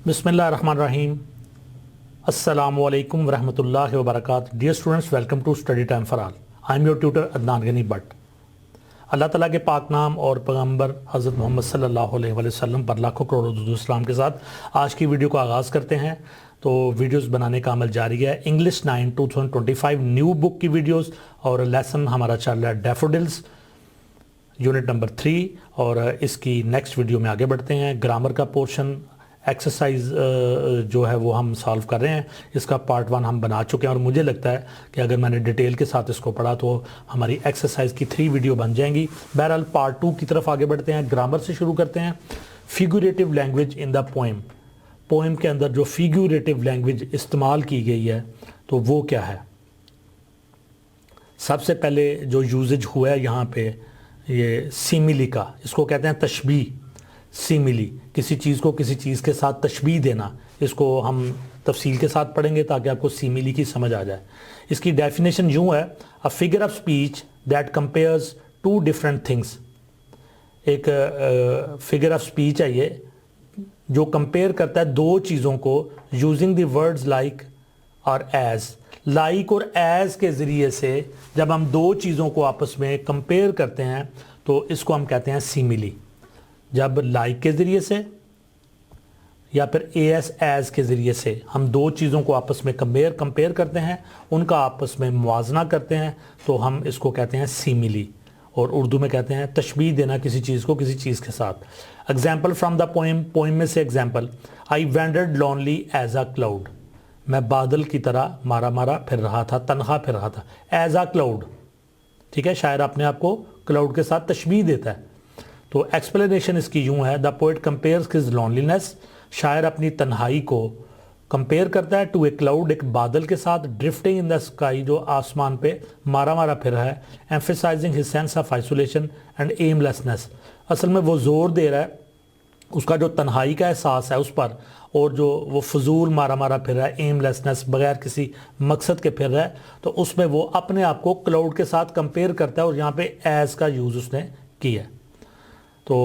बिस्मिल्लाहिर्रहमानिर्रहीम। अस्सलामुअलैकुम वरहमतुल्लाहि वबरकातुहू। Dear students, welcome to study time for all. I am your tutor Adnan Gani Bhat. Allah Taala के पाक नाम और पैगम्बर हज़रत मोहम्मद सल्लल्लाहु अलैहि वसल्लम पर लाखों करोड़ों दुरूद सलाम के साथ आज की वीडियो को आगाज़ करते हैं। तो वीडियोस बनाने का अमल जारी है। इंग्लिश 9 2025 न्यू बुक की वीडियोस और लेसन हमारा चल रहा है डैफोडिल्स यूनिट नंबर 3 और इसकी नेक्स्ट वीडियो में आगे बढ़ते हैं। ग्रामर का पोर्शन एक्सरसाइज जो है वो हम सॉल्व कर रहे हैं। इसका पार्ट 1 हम बना चुके हैं और मुझे लगता है कि अगर मैंने डिटेल के साथ इसको पढ़ा तो हमारी एक्सरसाइज की 3 वीडियो बन जाएंगी। बहरहाल पार्ट 2 की तरफ आगे बढ़ते हैं। ग्रामर से शुरू करते हैं। Figurative language in the poem. Poem के अंदर जो फिगुरेटिव लैंग्वेज इस्तेमाल की गई है तो वो क्या है। सबसे पहले जो यूजेज हुआ है यहाँ पे ये सिमिली का, इसको कहते हैं तशबीह। सिमिली, किसी चीज़ को किसी चीज़ के साथ तशबीह देना, इसको हम तफसील के साथ पढ़ेंगे ताकि आपको सिमिली की समझ आ जाए। इसकी डेफिनेशन यूँ है, a figure of speech that compares to different things. एक फिगर ऑफ स्पीच है ये जो कंपेयर करता है दो चीज़ों को यूजिंग द वर्ड्स लाइक और एज। लाइक और एज के ज़रिए से जब हम दो चीज़ों को आपस में कंपेयर करते हैं तो इसको हम कहते हैं सिमिली। जब लाइक के ज़रिए से या फिर एज के ज़रिए से हम दो चीज़ों को आपस में कंपेयर करते हैं, उनका आपस में मुआवजना करते हैं तो हम इसको कहते हैं सिमिली। और उर्दू में कहते हैं तशबीह देना किसी चीज़ को किसी चीज़ के साथ। Example from the poem. Poem में से example, I wandered lonely as a cloud. मैं बादल की तरह मारा मारा फिर रहा था, तनहा फिर रहा था। एज अ क्लाउड, ठीक है, शायर अपने आप को क्लाउड के साथ तशबीह देता है। तो एक्सप्लेनेशन इसकी यूँ है, the poet compares his loneliness. शायर अपनी तन्हाई को कंपेयर करता है टू ए क्लाउड, एक बादल के साथ, ड्रिफ्टिंग इन द स्काई, जो आसमान पे मारा मारा फिर रहा है। Emphasising his sense of isolation and aimlessness. असल में वो जोर दे रहा है उसका जो तन्हाई का एहसास है उस पर, और जो वो फजूल मारा मारा फिर रहा है, एमलेसनेस, बगैर किसी मकसद के फिर रहा है, तो उसमें वो अपने आप को क्लाउड के साथ कंपेयर करता है और यहाँ पे एज का यूज़ उसने किया है। तो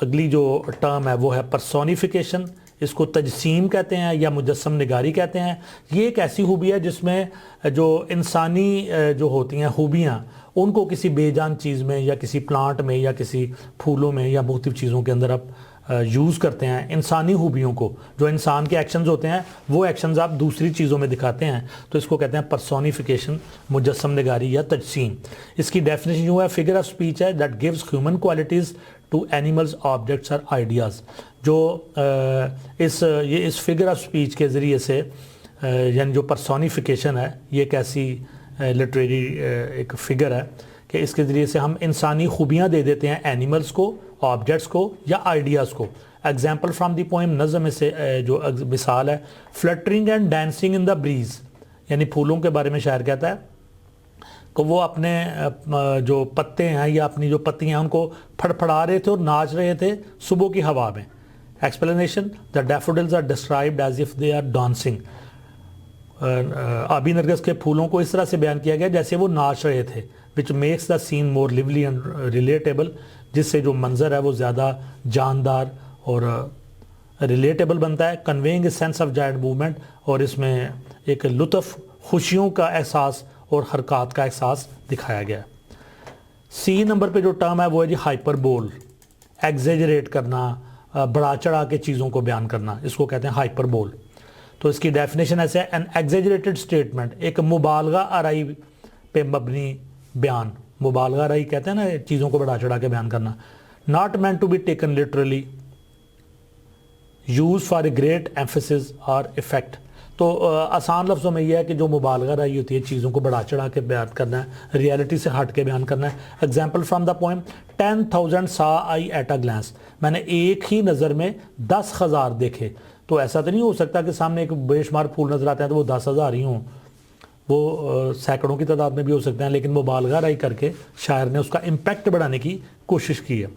अगली जो टर्म है वो है पर्सोनिफिकेशन। इसको तजसीम कहते हैं या मुजस्सम निगारी कहते हैं। ये एक ऐसी खूबी है जिसमें जो इंसानी जो होती हैं खूबियाँ, उनको किसी बेजान चीज़ में या किसी प्लांट में या किसी फूलों में या मुख्तलिफ चीज़ों के अंदर आप यूज़ करते हैं। इंसानी खूबियों को, जो इंसान के एक्शंस होते हैं वो एक्शंस आप दूसरी चीज़ों में दिखाते हैं, तो इसको कहते हैं पर्सोनिफिकेशन, मुजस्सम निगारी या तजसीम। इसकी डेफिनेशन यूँ है, फिगर ऑफ स्पीच है that gives human qualities to animals, objects और आइडियाज़। जो इस फिगर ऑफ स्पीच के ज़रिए से यानी जो पर्सोनिफिकेशन है, ये एक ऐसी लिटरेरी एक फिगर है कि इसके ज़रिए से हम इंसानी खूबियाँ दे देते हैं एनिमल्स को, ऑब्जेक्ट्स को या आइडियाज़ को। एग्जाम्पल फ्राम द पोएम, नज़म में से जो मिसाल है, fluttering and dancing in the breeze. यानी फूलों के बारे में शायर कहता है कि वो अपने जो पत्ते हैं या अपनी जो पत्तियाँ हैं उनको फड़फड़ा रहे थे और नाच रहे थे सुबह की हवा में। Explanation, the daffodils are described as if they are dancing. आबी नरगिस के फूलों को इस तरह से बयान किया गया जैसे वो नाच रहे थे, which makes the seen more lively and relatable, जिससे जो मंजर है वो ज़्यादा जानदार और रिलेटेबल बनता है। Conveying a sense of Joy and movement, और इसमें एक लुत्फ़, खुशियों का एहसास और हरकत का एहसास दिखाया गया। सी नंबर पे जो टर्म है वो है जी हाइपरबोल। एग्जेजरेट करना, बढ़ा चढ़ा के चीज़ों को बयान करना, इसको कहते हैं हाइपरबोल। तो इसकी डेफिनेशन ऐसे है, एन एग्जेजरेटेड स्टेटमेंट, एक मुबालगा आराई पे मबनी बयान। मुबालगा आराई कहते हैं ना चीज़ों को बढ़ा चढ़ा के बयान करना। Not meant to be taken literally, use for a great emphasis और इफेक्ट। तो आसान लफ्ज़ों में यह है कि जो मुबालगा रही होती है, चीज़ों को बढ़ा चढ़ा के बयान करना है, रियलिटी से हट के बयान करना है। एग्जाम्पल फ्राम द पोएम, 10,000 सा आई एट अ ग्लांस। मैंने एक ही नज़र में 10,000 देखे। तो ऐसा तो नहीं हो सकता कि सामने एक बेशुमार फूल नज़र आते हैं तो वो 10,000 ही हों, वो सैकड़ों की तादाद में भी हो सकते हैं, लेकिन मुबालगा राई करके शायर ने उसका इम्पैक्ट बढ़ाने की कोशिश की है।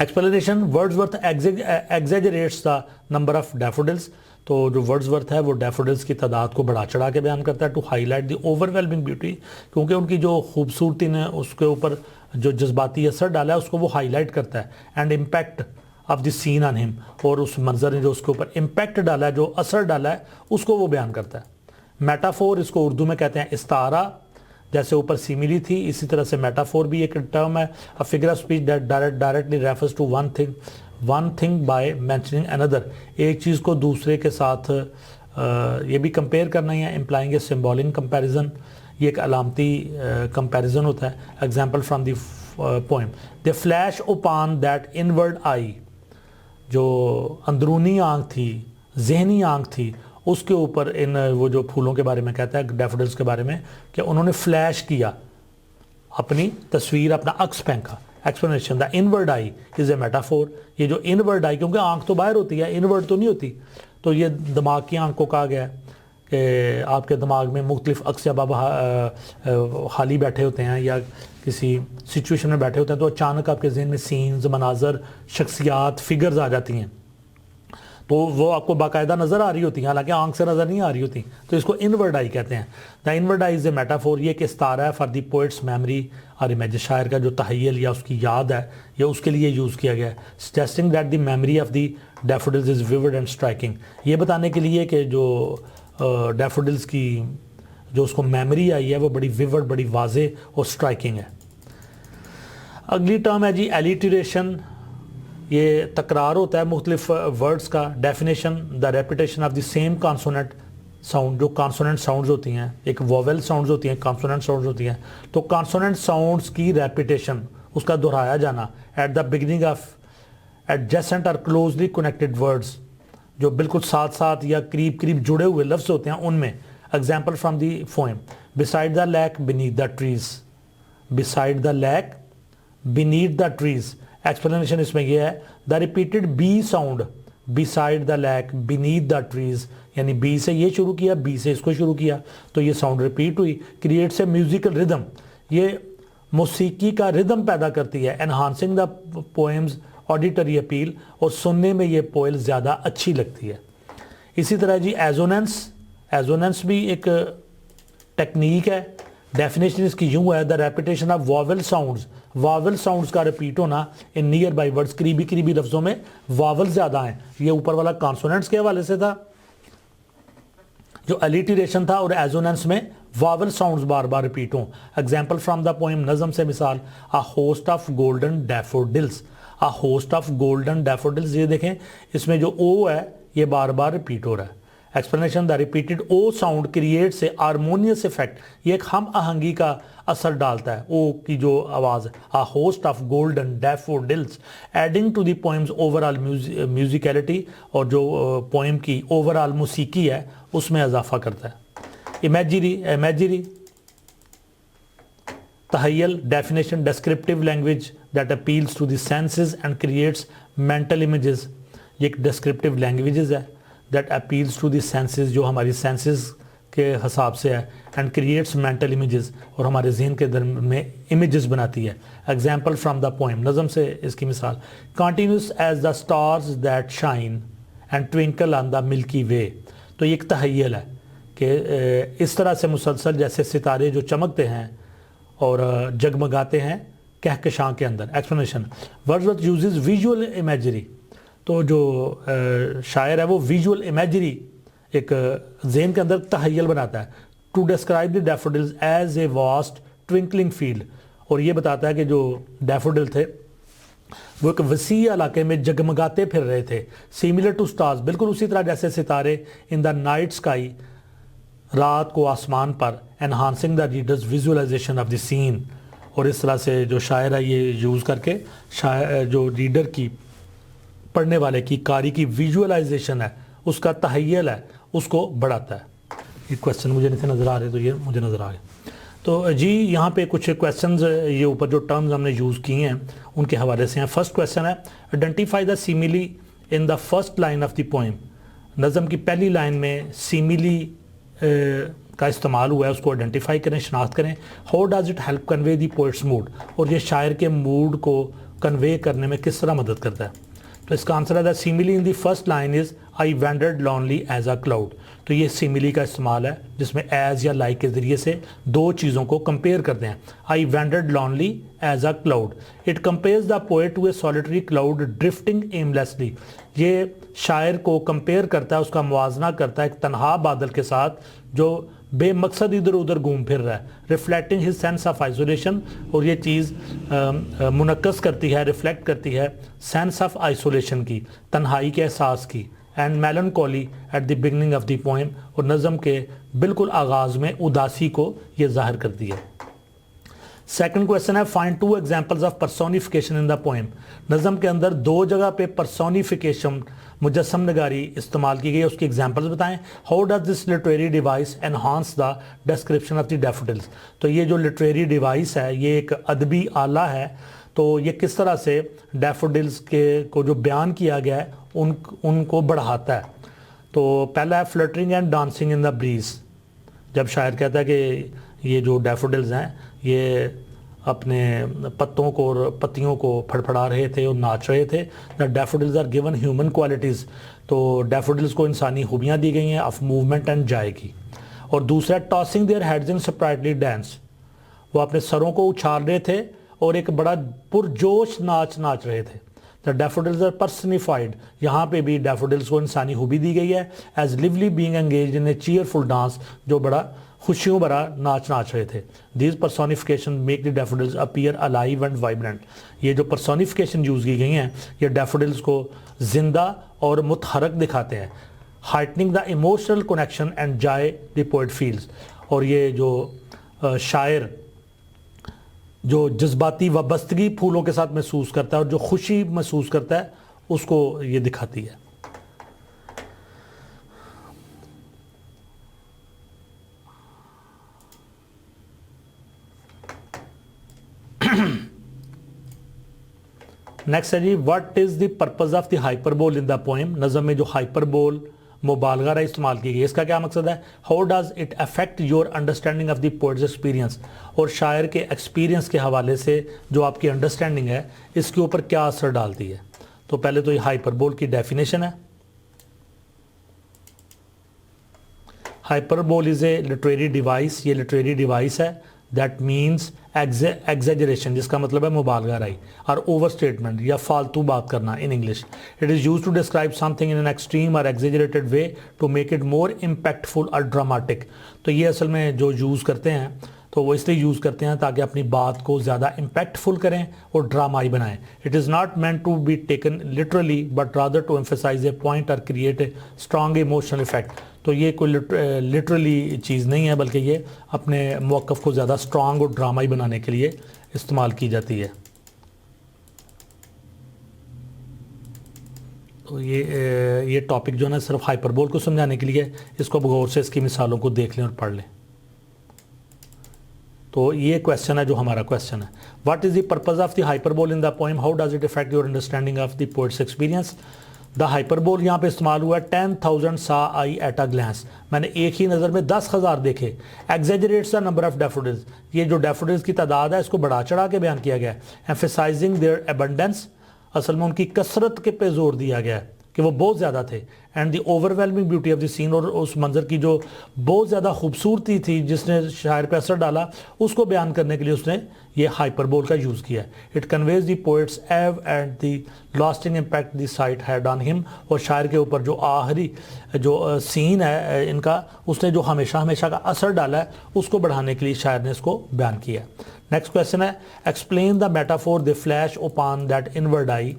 Explanation, Wordsworth exaggerates the number of daffodils. तो जो वर्ड्सवर्थ है वो डैफोडिल्स की तादाद को बढ़ा चढ़ा के बयान करता है, to highlight the overwhelming beauty, क्योंकि उनकी जो खूबसूरती ने उसके ऊपर जो जज्बाती असर डाला है उसको वो हाईलाइट करता है। And impact of the scene on him, और उस मंजर ने जो उसके ऊपर इम्पैक्ट डाला है, जो असर डाला है, उसको वो बयान करता है। मेटाफोर इसको उर्दू में कहते हैं इस्तारा, जैसे ऊपर सिमिली थी, इसी तरह से मेटाफोर भी एक टर्म है, a figure of speech that directly refers to one thing by mentioning another, एक चीज़ को दूसरे के साथ ये भी कंपेयर करना ही है, इम्प्लाइंग ए सिम्बॉलिक कंपैरिजन, ये एक अलामती कंपैरिजन होता है। Example from the poem, the flash upon that inward eye, जो अंदरूनी आंख थी, जहनी आंख थी, उसके ऊपर इन वो जो फूलों के बारे में कहता है, डैफोडिल्स के बारे में, कि उन्होंने फ्लैश किया, अपनी तस्वीर, अपना अक्स फेंका। Explanation, the inward I is a metaphor, ये जो इनवर्ड आई, क्योंकि आंख तो बाहर होती है, इनवर्ड तो नहीं होती, तो ये दिमाग की आंख को कहा गया है कि आपके दिमाग में मुख्तलिफ अक्स जब आप खाली बैठे होते हैं या किसी सिचुएशन में बैठे होते हैं, तो अचानक आपके जहन में सीन्स, मनाजर, शख्सियात, फिगर्स आ जाती हैं, तो वो आपको बाकायदा नज़र आ रही होती हैं, हालांकि आंख से नज़र नहीं आ रही होती, तो इसको इनवर्ड आई कहते हैं। The inward I is a metaphor, ये एक इस्तारा है फॉर द पोइट्स मेमरी और इमेज, शायर का जो तहय्युल या उसकी याद है, या उसके लिए यूज़ किया गया है। Suggesting that the memory of the daffodils is vivid and striking, ये बताने के लिए कि जो डैफोडिल्स की जो उसको मेमोरी आई है वो बड़ी विविड, बड़ी वाजे और स्ट्राइकिंग है। अगली टर्म है जी एलिटरेशन, ये तकरार होता है मुख्तलिफ वर्ड्स का। Definition, the repetition of the same consonant sound, जो कॉन्सोनेंट साउंड्स होती हैं, एक वोवेल साउंड्स होती हैं, कॉन्सोनेंट साउंड्स होती हैं, तो कॉन्सोनेंट साउंड्स की रेपिटेशन, उसका दोहराया जाना at the beginning of adjacent और क्लोजली कनेक्टेड वर्ड्स, जो बिल्कुल साथ साथ या करीब करीब जुड़े हुए लफ्ज़ होते हैं उनमें। Example from the poem, beside the lake beneath the trees, beside the lake beneath the trees. Explanation इसमें यह है, the repeated B sound beside the lake beneath the trees, यानी बी से ये शुरू किया, बी से इसको शुरू किया, तो ये साउंड रिपीट हुई। क्रिएट्स ए म्यूजिकल रिदम, ये मौसीकी का रिदम पैदा करती है। Enhancing the poems auditory appeal, और सुनने में ये पोएम ज़्यादा अच्छी लगती है। इसी तरह जी एजोनेंस, एजोनेंस भी एक टेक्निक है। डेफिनेशन इसकी यूँ है, the repetition of vowel sounds, vowel sounds का रिपीट होना इन नियर बाई वर्ड्स, करीबी करीबी लफ्ज़ों में वावल ज़्यादा हैं। ये ऊपर वाला कॉन्सोनेंट्स के हवाले से था जो एलिटरेशन था, और एजोनेंस में वावल साउंड्स बार बार रिपीट हों। एग्जाम्पल फ्राम द पोएम नज़म से मिसाल, अ host of golden daffodils, a host of golden daffodils, ये देखें इसमें जो ओ है ये बार बार रिपीट हो रहा है। Explanation, the repeated O sound creates a harmonious effect, ये एक हम आहंगी का असर डालता है, ओ की जो आवाज़ है। A host of golden daffodils adding to the poem's overall musicality, और जो पोएम की ओवरऑल मौसीकी है उसमें इजाफा करता है। इमेजरी तहय्युल, definition, descriptive language that appeals to the senses and creates mental images, ये एक डिस्क्रिप्टिव लैंग्वेजेस है that appeals to the senses, जो हमारी सेंसेस के हिसाब से है, एंड क्रिएट्स मेंटल इमेजेस, और हमारे जहन के दर में इमेजेस बनाती है। एग्जाम्पल फ्राम द पोएम नज़म से इसकी मिसाल, continuous as the stars that shine and twinkle on the Milky Way, तो ये एक तहय्युल है कि इस तरह से मुसलसल जैसे सितारे जो चमकते हैं और जगमगाते हैं कहकशां के अंदर। Explanation, Wordsworth uses visual imagery, तो जो शायर है वो विजुअल इमेजरी एक जहन के अंदर तहय्युल बनाता है। To describe the daffodils as a vast twinkling field, और ये बताता है कि जो डैफोडिल थे वो एक वसी इलाके में जगमगाते फिर रहे थे। सिमिलर टू स्टार्स, बिल्कुल उसी तरह जैसे सितारे इन द नाइट स्काई, रात को आसमान पर। Enhancing the reader's visualisation of the scene, और इस तरह से जो शायर है ये यूज़ करके शायर जो रीडर की, पढ़ने वाले की, कारी की विजुअलाइजेशन है, उसका तहय्युल है, उसको बढ़ाता है। ये क्वेश्चन मुझे नहीं थे नज़र आ रहे, तो ये मुझे नज़र आ गए। तो जी यहाँ पे कुछ क्वेश्चंस ये ऊपर जो टर्म्स हमने यूज़ किए हैं उनके हवाले से हैं। फर्स्ट क्वेश्चन है, identify the simile in the first line of the poem, नज़म की पहली लाइन में सिमिली का इस्तेमाल हुआ है, उसको आइडेंटिफाई करें, शनाख्त करें। How does it help convey the poets mood, और ये शायर के मूड को कन्वे करने में किस तरह मदद करता है। तो इसका आंसर है the simile in the first line is I wandered lonely as a cloud. तो ये सिमिली का इस्तेमाल है जिसमें एज या लाइक के ज़रिए से दो चीज़ों को कंपेयर करते हैं। I wandered lonely as a cloud, it compares the poet to a solitary cloud drifting aimlessly. ये शायर को कंपेयर करता है, उसका मुआजना करता है एक तनहा बादल के साथ जो बेमकसद इधर उधर घूम फिर रहा है, reflecting his sense of isolation. और ये चीज़ मुनक्कस करती है, रिफ्लेक्ट करती है सेंस ऑफ आइसोलेशन की, तन्हाई के एहसास की, and melancholy at the beginning of the poem, और नज़म के बिल्कुल आगाज़ में उदासी को ये जाहिर करती है। सेकंड क्वेश्चन है find to examples of personification in the poem. नज़म के अंदर दो जगह पे पर्सोनिफिकेशन मुजस्सम नगारी इस्तेमाल की गई है, उसकी एग्जांपल्स बताएं। How does this literary device enhance the description of the daffodils. तो ये जो लिटरेरी डिवाइस है ये एक अदबी आला है, तो ये किस तरह से डैफोडिल्स के को जो बयान किया गया है उनको बढ़ाता है। तो पहला है fluttering and dancing in the breeze. जब शायर कहता है कि ये जो डैफोडिल्स हैं ये अपने पत्तों को और पत्तियों को फड़फड़ा रहे थे और नाच रहे थे। The daffodils are given human qualities. तो डैफोडिल्स को इंसानी खूबियाँ दी गई हैं ऑफ मूवमेंट एंड जाय की। और दूसरा tossing their heads in sprightly dance, वो अपने सरों को उछाल रहे थे और एक बड़ा पुरजोश नाच रहे थे। द डैफोडिल्स आर पर्सनिफाइड, यहाँ पे भी डैफोडिल्स को इंसानी खूबी दी गई है as lively being engaged in a cheerful dance, जो बड़ा खुशियों भरा नाच रहे थे। These personification make the daffodils appear alive and vibrant. ये जो पर्सोनिफिकेशन यूज़ की गई हैं ये डैफोडिल्स को जिंदा और मुतहरक दिखाते हैं। Heightening the emotional connection and Joy the poet feels. और ये जो शायर जो जज्बाती वाबस्तगी फूलों के साथ महसूस करता है और जो खुशी महसूस करता है उसको ये दिखाती है। नेक्स्ट है G what is the purpose of the hyperbole in the poem. नज़म में जो हाइपरबोल मुबालगा इस्तेमाल की गई इसका क्या मकसद है। How does it affect your understanding of the poets experience. और शायर के एक्सपीरियंस के हवाले से जो आपकी अंडरस्टैंडिंग है इसके ऊपर क्या असर डालती है। तो पहले तो ये हाइपरबोल की डेफिनेशन है। Hyperbole is a literary device, ये लिटरेरी डिवाइस है दैट मीन्स एग्जेजरेशन, जिसका मतलब है मुबालगा राई, और ओवर स्टेटमेंट या फालतू बात करना in English. It is use to describe something in an extreme or exaggerated way to make it more impactful or dramatic. तो ये असल में जो यूज़ करते हैं तो वो इसलिए यूज़ करते हैं ताकि अपनी बात को ज़्यादा इम्पैक्टफुल करें और ड्रामाई बनाएं। It is not meant to be taken literally but rather to emphasise a point or create a strong emotional effect. तो ये कोई लिटरली चीज़ नहीं है बल्कि ये अपने मौक़िफ़ को ज़्यादा स्ट्रॉन्ग और ड्रामाई बनाने के लिए इस्तेमाल की जाती है। तो ये टॉपिक जो है ना सिर्फ हाइपरबोल को समझाने के लिए, इसको गौर से इसकी मिसालों को देख लें और पढ़ लें। तो ये क्वेश्चन है जो हमारा क्वेश्चन है, what is the purpose of the hyperbole in the poem, how does it affect your understanding of the poets experience. The hyperbole यहाँ पे इस्तेमाल हुआ है 10,000 सा आई एट अ ग्लांस, मैंने एक ही नज़र में 10,000 देखे। एग्जेजरेट्स द नंबर ऑफ डैफोडिल्स, ये जो डैफोडिल्स की तादाद है इसको बढ़ा चढ़ा के बयान किया गया है। एम्फेसाइजिंग देयर एबंडेंस, असल में उनकी कसरत के पे जोर दिया गया है कि वो बहुत ज़्यादा थे। And the overwhelming beauty of the scene, और उस मंजर की जो बहुत ज़्यादा खूबसूरती थी जिसने शायर पर असर डाला उसको बयान करने के लिए उसने ये हाइपरबोल का यूज़ किया। इट कन्वेज द पोएट्स एव and the lasting impact the site had on him, और शायर के ऊपर जो आखिरी जो सीन है इनका उसने जो हमेशा हमेशा का असर डाला है उसको बढ़ाने के लिए शायर ने इसको बयान किया। नेक्स्ट क्वेश्चन है explain the metaphor the flash open that inward आई।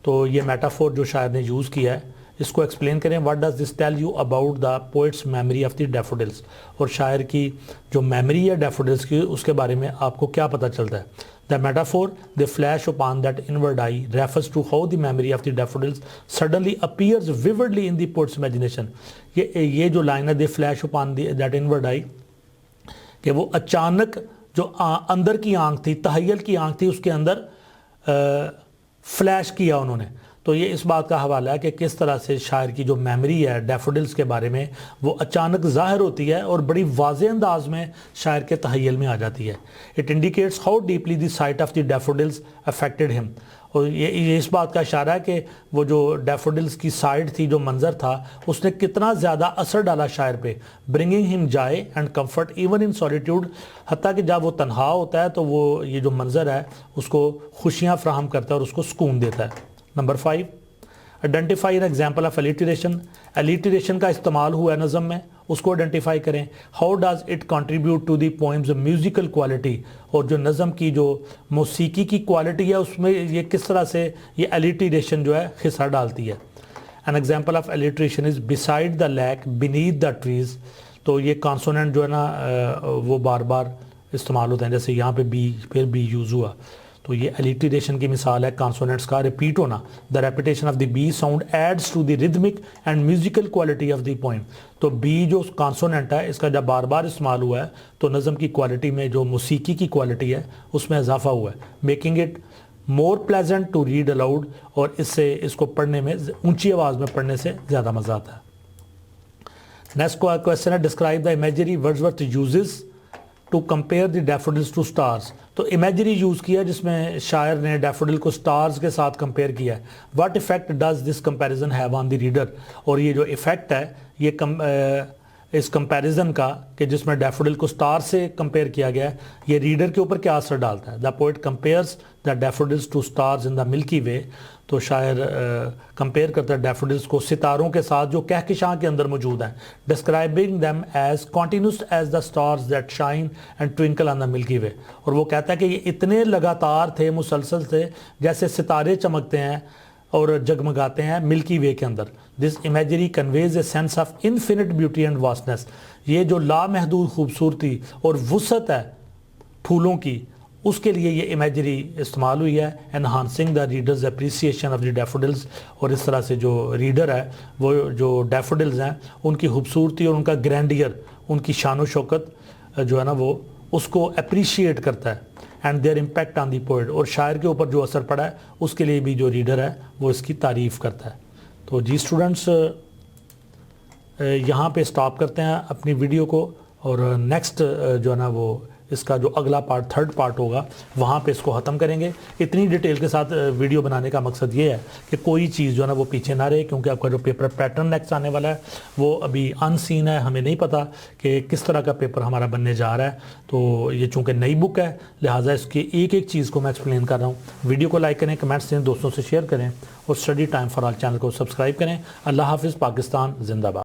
तो ये मेटाफोर जो शायर ने यूज़ किया है इसको एक्सप्लेन करें। What does this tell you about the poet's memory of the daffodils, और शायर की जो मेमोरी है डैफोडिल्स की उसके बारे में आपको क्या पता चलता है। The metaphor the flash upon that inward eye refers to how the memory of the daffodils suddenly appears vividly in the poet's imagination। ये जो लाइन है the flash upon that inward eye, कि वो अचानक जो अंदर की आंख थी, तहय्युल की आंख थी, उसके अंदर फ्लैश किया उन्होंने। तो ये इस बात का हवाला है कि किस तरह से शायर की जो मेमोरी है डैफोडिल्स के बारे में वो अचानक ज़ाहिर होती है और बड़ी वाज़ेह अंदाज में शायर के तहय्युल में आ जाती है। It indicates how deeply the site of the daffodils affected him, और ये इस बात का इशारा है कि वो जो डैफोडिल्स की साइड थी, जो मंजर था, उसने कितना ज़्यादा असर डाला शायर पे, bringing him Joy and comfort even in solitude. हत्ता कि जब वो तन्हा होता है तो वो ये जो मंजर है उसको खुशियाँ फ्राहम करता है और उसको सुकून देता है। Number 5, identify an example of alliteration. Alliteration का इस्तेमाल हुआ है नज़म में, उसको आइडेंटिफाई करें। How does it contribute to the poem's musical quality, और जो नज़म की जो मौसीकी की क्वालिटी है उसमें ये किस तरह से ये एलिटरेशन जो है हिस्सा डालती है। An example of alliteration is beside the lake beneath the trees. तो ये कॉन्सोनेंट जो है ना वो बार बार इस्तेमाल होते हैं, जैसे यहाँ पे बी फिर बी यूज़ हुआ, तो ये एलिटरेशन की मिसाल है कॉन्सोनेंट्स का रिपीट होना। The repetition of the B sound adds to the rhythmic and musical quality of the poem. तो बी जो कॉन्सोनेंट है इसका जब बार बार इस्तेमाल हुआ है तो नज़म की क्वालिटी में जो मौसीकी की क्वालिटी है उसमें इजाफा हुआ है, making it more pleasant to read aloud, और इससे इसको पढ़ने में ऊंची आवाज़ में पढ़ने से ज़्यादा मज़ा आता है। नेक्स्ट क्वेश्चन है, describe the imagery Wordsworth uses to compare the daffodils to stars. तो इमेजरी यूज़ किया जिसमें शायर ने डैफोडिल को स्टार्स के साथ कंपेयर किया है। What effect does this comparison have on the reader, और ये जो इफ़ेक्ट है ये इस कंपैरिजन का कि जिसमें डैफोडिल को स्टार से कंपेयर किया गया है, ये रीडर के ऊपर क्या असर डालता है। The poet compares the daffodils to stars in the Milky Way. तो शायर कंपेयर करता है डैफोडिल्स को सितारों के साथ जो कहकशां के अंदर मौजूद हैं, describing them as continuous as the stars that shine and twinkle on the Milky Way. और वो कहता है कि ये इतने लगातार थे, मुसलसल थे, जैसे सितारे चमकते हैं और जगमगाते हैं मिल्की वे के अंदर। This imagery conveys a sense of infinite beauty and vastness. ये जो लामहदूद खूबसूरती और वुसअत है फूलों की, उसके लिए ये इमेजरी इस्तेमाल हुई है। Enhancing the readers appreciation of the daffodils, और इस तरह से जो रीडर है वो जो डैफोडिल्स हैं उनकी खूबसूरती और उनका ग्रैंडियर, उनकी शान व शौकत जो है ना वो उसको अप्रिशिएट करता है। And there impact on the poet, और शायर के ऊपर जो असर पड़ा है उसके लिए भी जो रीडर है वो इसकी तारीफ़ करता है। तो जी स्टूडेंट्स, यहाँ पे स्टॉप करते हैं अपनी वीडियो को, और नेक्स्ट जो है ना वो इसका जो अगला पार्ट, थर्ड पार्ट होगा, वहाँ पे इसको ख़त्म करेंगे। इतनी डिटेल के साथ वीडियो बनाने का मकसद ये है कि कोई चीज़ जो है ना वो पीछे ना रहे, क्योंकि आपका जो पेपर पैटर्न नेक्स्ट आने वाला है वो अभी अनसीन है, हमें नहीं पता कि किस तरह का पेपर हमारा बनने जा रहा है। तो ये चूँकि नई बुक है लिहाजा इसकी एक एक चीज़ को मैं एक्सप्लेन कर रहा हूँ। वीडियो को लाइक करें, कमेंट्स दें, दोस्तों से शेयर करें, और study time for all channel को सब्सक्राइब करें। अल्लाह हाफिज़, पाकिस्तान जिंदाबाद।